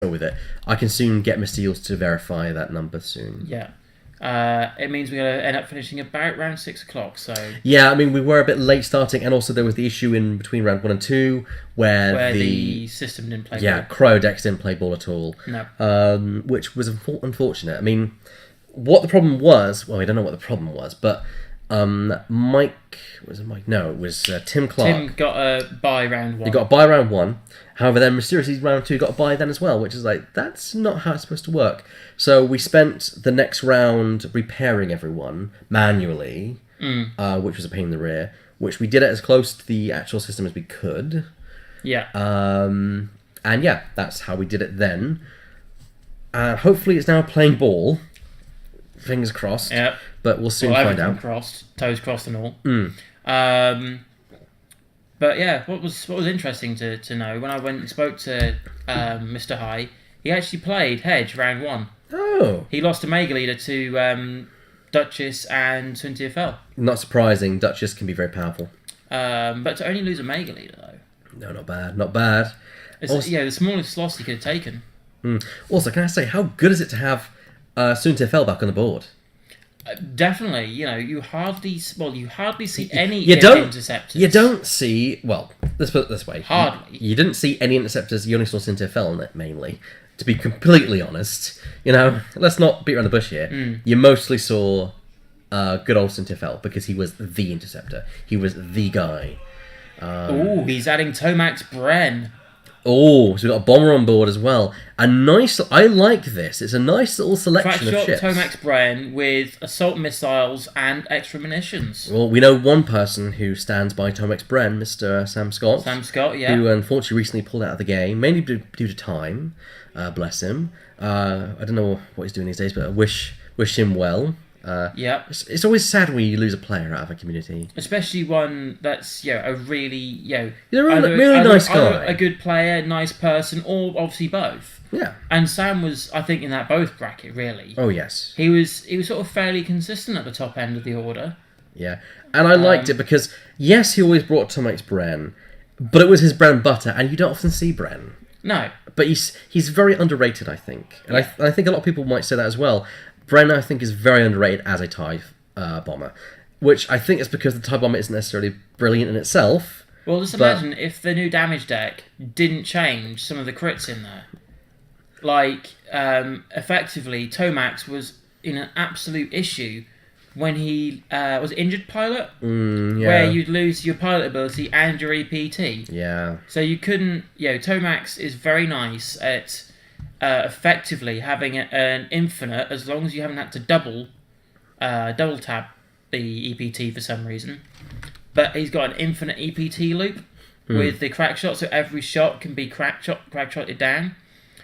go with it. I can soon get Mr. Eels to verify that number soon. Yeah. It means we're going to end up finishing about around 6 o'clock, so... Yeah, I mean, we were a bit late starting, and also there was the issue in between round 1 and 2, where the system didn't play ball. Yeah, Cryo decks didn't play ball at all. No. Which was unfortunate. I mean, what the problem was... Well, we don't know what the problem was, but... Mike... Was it Mike? No, it was Tim Clark. Tim got a bye round 1. He got a bye round 1. However, then mysteriously round 2 got a bye then as well, which is like, that's not how it's supposed to work. So we spent the next round repairing everyone manually, which was a pain in the rear, which we did it as close to the actual system as we could. Yeah. And yeah, that's how we did it then. Hopefully it's now playing ball. Fingers crossed. Yep. But we'll soon find out. Crossed, toes crossed and all. But yeah, what was interesting to know, when I went and spoke to Mr. High, he actually played Hedge round 1. Oh. He lost a Mega Leader to Duchess and Cynthia Fell. Not surprising. Duchess can be very powerful. But to only lose a Mega Leader, though. No, not bad. Not bad. Also, the smallest loss he could have taken. Also, can I say, how good is it to have Cynthia Fell back on the board? Definitely, you hardly see any interceptors. You don't see, well, let's put it this way. Hardly. You didn't see any interceptors, you only saw Cynthia Fell on it, mainly. To be completely honest. Let's not beat around the bush here. You mostly saw good old Cynthia Fell, because he was the interceptor. He was the guy. He's adding Tomax Bren. Oh, so we've got a bomber on board as well. I like this. It's a nice little selection of ships. Tomax Bren with assault missiles and extra munitions. Well, we know one person who stands by Tomax Bren, Mr. Sam Scott. Sam Scott, yeah. Who unfortunately recently pulled out of the game, mainly due to time. Bless him. I don't know what he's doing these days, but I wish him well. Yeah, it's always sad when you lose a player out of a community, especially one that's a really you're a really nice guy, a good player, nice person, or obviously both. Yeah, and Sam was, I think, in that both bracket really. Oh yes, he was sort of fairly consistent at the top end of the order. Yeah, and I liked it because yes, he always brought Tomax Bren, but it was his bread and butter, and you don't often see Bren. No, but he's very underrated, I think, and I think a lot of people might say that as well. Bren, I think, is very underrated as a TIE bomber, which I think is because the TIE bomber isn't necessarily brilliant in itself. Well, just imagine if the new damage deck didn't change some of the crits in there. Like, effectively, Tomax was in an absolute issue when he was injured pilot, where you'd lose your pilot ability and your EPT. Yeah. So you couldn't... Tomax is very nice at... effectively having an infinite, as long as you haven't had to double tap the EPT for some reason. But he's got an infinite EPT loop with the crack shot, so every shot can be crack shotted down,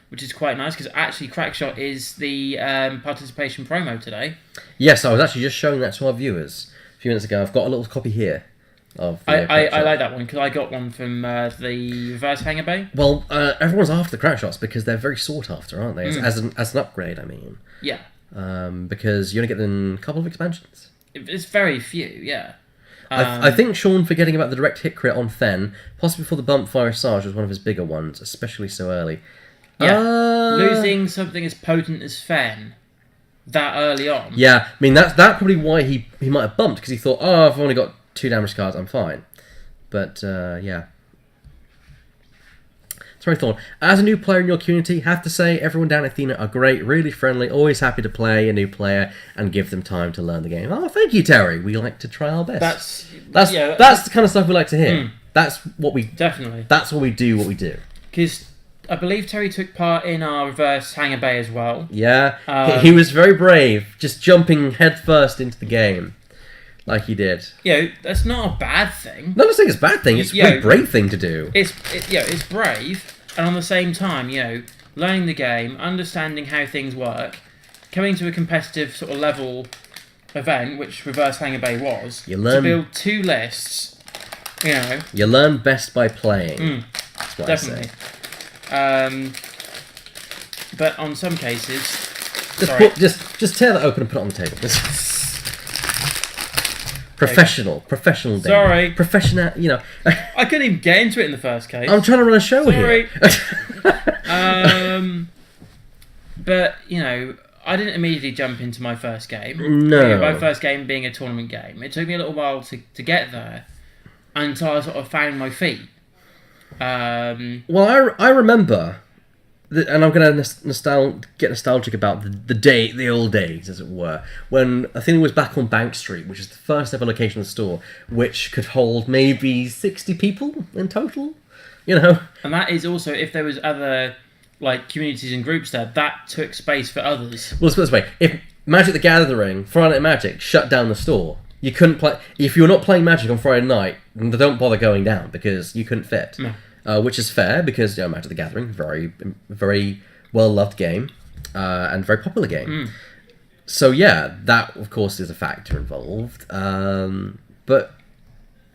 which is quite nice because actually crack shot is the participation promo today. Yes, I was actually just showing that to our viewers a few minutes ago. I've got a little copy here. I like that one because I got one from the reverse hangar bay. Well, everyone's after the crack shots because they're very sought after, aren't they? As an upgrade, I mean. Yeah. Because you only get them in a couple of expansions. It's very few, yeah. I think Sean forgetting about the direct hit crit on Fen, possibly before the bump fire Sarge, was one of his bigger ones, especially so early. Yeah, losing something as potent as Fen that early on. Yeah, I mean that's probably why he might have bumped because he thought, oh, I've only got 2 damage cards, I'm fine. But, yeah. Sorry, Thorn. As a new player in your community, have to say everyone down at Athena are great, really friendly, always happy to play a new player and give them time to learn the game. Oh, thank you, Terry. We like to try our best. That's the kind of stuff we like to hear. That's what we... Definitely. That's what we do, Because I believe Terry took part in our reverse hangar bay as well. Yeah. He was very brave, just jumping headfirst into the game. Like he did. That's not a bad thing. No, I'm not saying it's a bad thing. It's a really brave thing to do. It's brave, and on the same time, learning the game, understanding how things work, coming to a competitive sort of level event, which Reverse Hangar Bay was, to build 2 lists, You learn best by playing. That's what definitely. I say. But on some cases... Just tear that open and put it on the table. Professional David. Sorry. Professional, I couldn't even get into it in the first case. I'm trying to run a show here. But, I didn't immediately jump into my first game. No. My first game being a tournament game. It took me a little while to get there until I sort of found my feet. Well, I remember, and I'm going to get nostalgic about the old days, as it were, when Athena was back on Bank Street, which is the first ever location of the store, which could hold maybe 60 people in total, And that is also, if there was other communities and groups there, that took space for others. Well, let's put it this way: if Magic the Gathering, Friday Night Magic, shut down the store, you couldn't play. If you're not playing Magic on Friday night, don't bother going down because you couldn't fit. No. Which is fair because Magic the Gathering, very, very well loved game, and very popular game. So yeah, that of course is a factor involved, but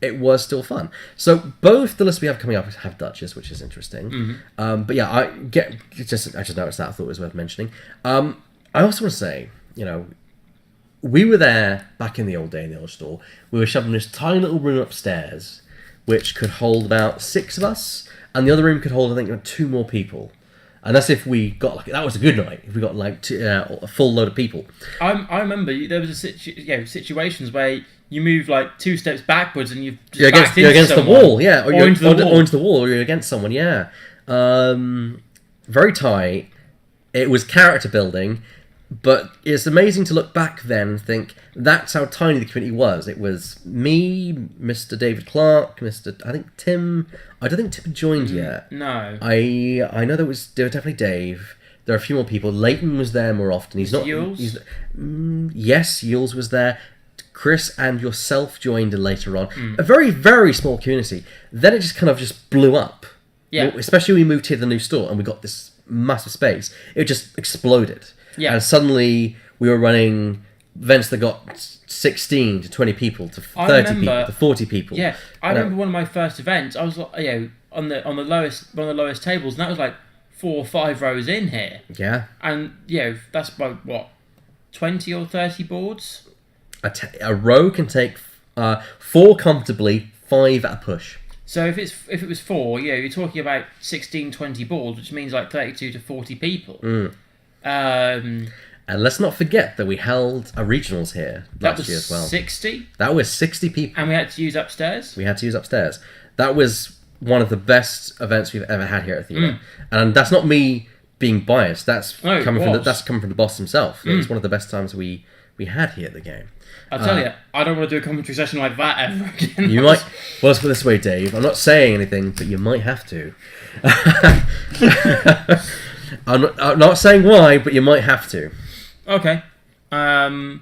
it was still fun. So both the lists we have coming up have Duchess, which is interesting. But yeah, I just noticed that. I thought it was worth mentioning. I also want to say, we were there back in the old day in the old store. We were shoved in this tiny little room upstairs, which could hold about 6 of us, and the other room could hold, I think, 2 more people. And that's if we got that was a good night. If we got a full load of people. I remember there was situations where you move 2 steps backwards and you're against the wall, yeah, or into the wall, or you're against someone, yeah. Very tight. It was character building, but it's amazing to look back then and think that's how tiny the community was. It was me, Mr. David Clark, I think Tim. I don't think Tim had joined yet. No. I know there were definitely Dave. There are a few more people. Leighton was there more often. He's not. Yules? Yes, Yules was there. Chris and yourself joined in later on. A very, very small community. Then it just kind of just blew up. Yeah. Especially when we moved to the new store and we got this massive space. It just exploded. Yeah. And suddenly we were running events that got 16 to 20 people to 30 people to 40 people. Yeah. I remember one of my first events, I was on the lowest one of the lowest tables, and that was 4 or 5 rows in here. Yeah. And that's about 20 or 30 boards? A row can take 4 comfortably, 5 at a push. So if it was 4, you're talking about 16, 20 boards, which means 32 to 40 people. And let's not forget that we held a regionals here last year as well. 60? That was 60 people. And we had to use upstairs? We had to use upstairs. That was one of the best events we've ever had here at Athena. And that's not me being biased. That's coming from the boss himself. It's one of the best times we had here at the game. I'll tell you, I don't want to do a commentary session like that ever again. You might. Well, let's put it this way, Dave. I'm not saying anything, but you might have to. I'm not saying why, but you might have to. Okay. But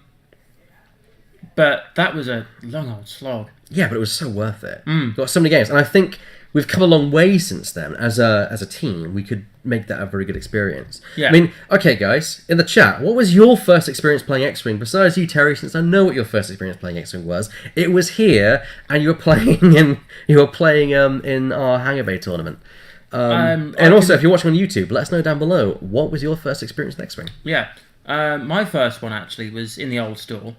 that was a long old slog. Yeah, but it was so worth it. We've got so many games, and I think we've come a long way since then. As a team, we could make that a very good experience. Yeah. I mean, okay, guys, in the chat, what was your first experience playing X-Wing? Besides you, Terry, since I know what your first experience playing X-Wing was, it was here, and you were playing in our Hangar Bay tournament. And also, if you're watching on YouTube, let us know down below, what was your first experience with X-Wing? Yeah. My first one actually was in the old store.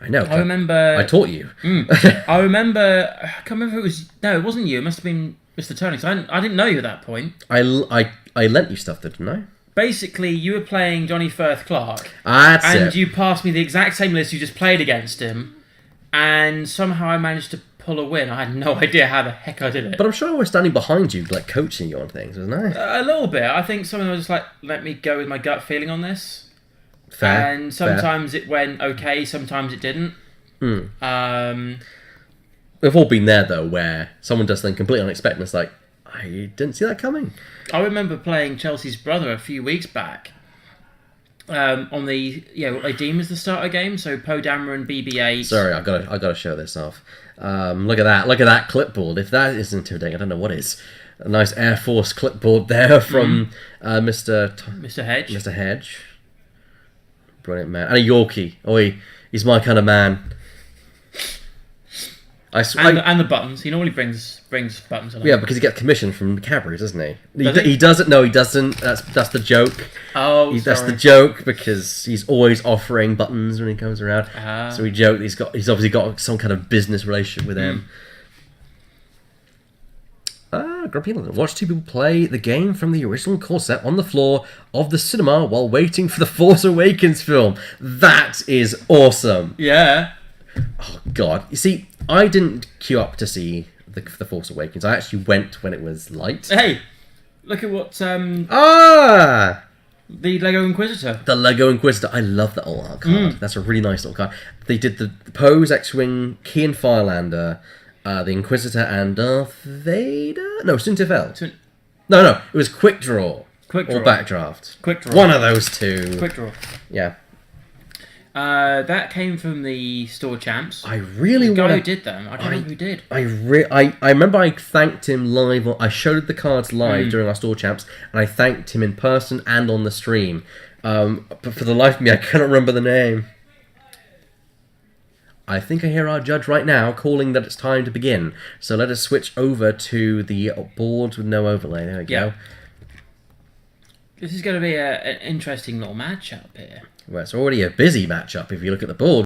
I know. I remember. I taught you. I remember. I can't remember if it was. No, it wasn't you. It must have been Mr. Tony. So I didn't know you at that point. I lent you stuff, didn't I? Basically, you were playing Johnny Firth Clark. That's it. And you passed me the exact same list you just played against him. And somehow I managed to pull a win. I had no idea how the heck I did it. But I'm sure I was standing behind you, coaching you on things, wasn't I? A little bit. I think someone was just let me go with my gut feeling on this. Fair. And sometimes it went okay, sometimes it didn't. We've all been there, though, where someone does something completely unexpected and it's like, I didn't see that coming. I remember playing Chelsea's brother a few weeks back on the what they deem as the starter game, so Poe Dameron BB-8. Sorry, I gotta show this off. Look at that clipboard. If that is intimidating, I don't know what is. A nice Air Force clipboard there from Mr. Hedge. Mr. Hedge. Brilliant man. And a Yorkie. Oi, he's my kind of man. And the buttons. He normally brings buttons along. Yeah, because he gets commission from Cadbury, doesn't he? Does he? He doesn't. No, he doesn't. That's the joke. Oh, That's the joke because he's always offering buttons when he comes around. So we joke he's obviously got some kind of business relationship with him. Grumpy Elephant. Watch two people play the game from the original core set on the floor of the cinema while waiting for the Force Awakens film. That is awesome. Yeah. Oh, God. You see, I didn't queue up to see the Force Awakens. I actually went when it was light. Hey, look at what Ah! the Lego Inquisitor. The Lego Inquisitor. I love that little art card. That's a really nice little card. They did the Pose, X-Wing, Key and Firelander, the Inquisitor, and Darth Vader? No, Suntifel. No. It was Quick Draw. Quick Draw. Or Backdraft. Quick Draw. One of those two. Quick Draw. Yeah. That came from the Store Champs. I really The guy want who did them. I don't know who did. I remember I thanked him live. I showed the cards live during our Store Champs, and I thanked him in person and on the stream. But for the life of me, I cannot remember the name. I think I hear our judge right now calling that it's time to begin. So let us switch over to the boards with no overlay. There we go. This is going to be an interesting little matchup here. Well, it's already a busy matchup if you look at the board.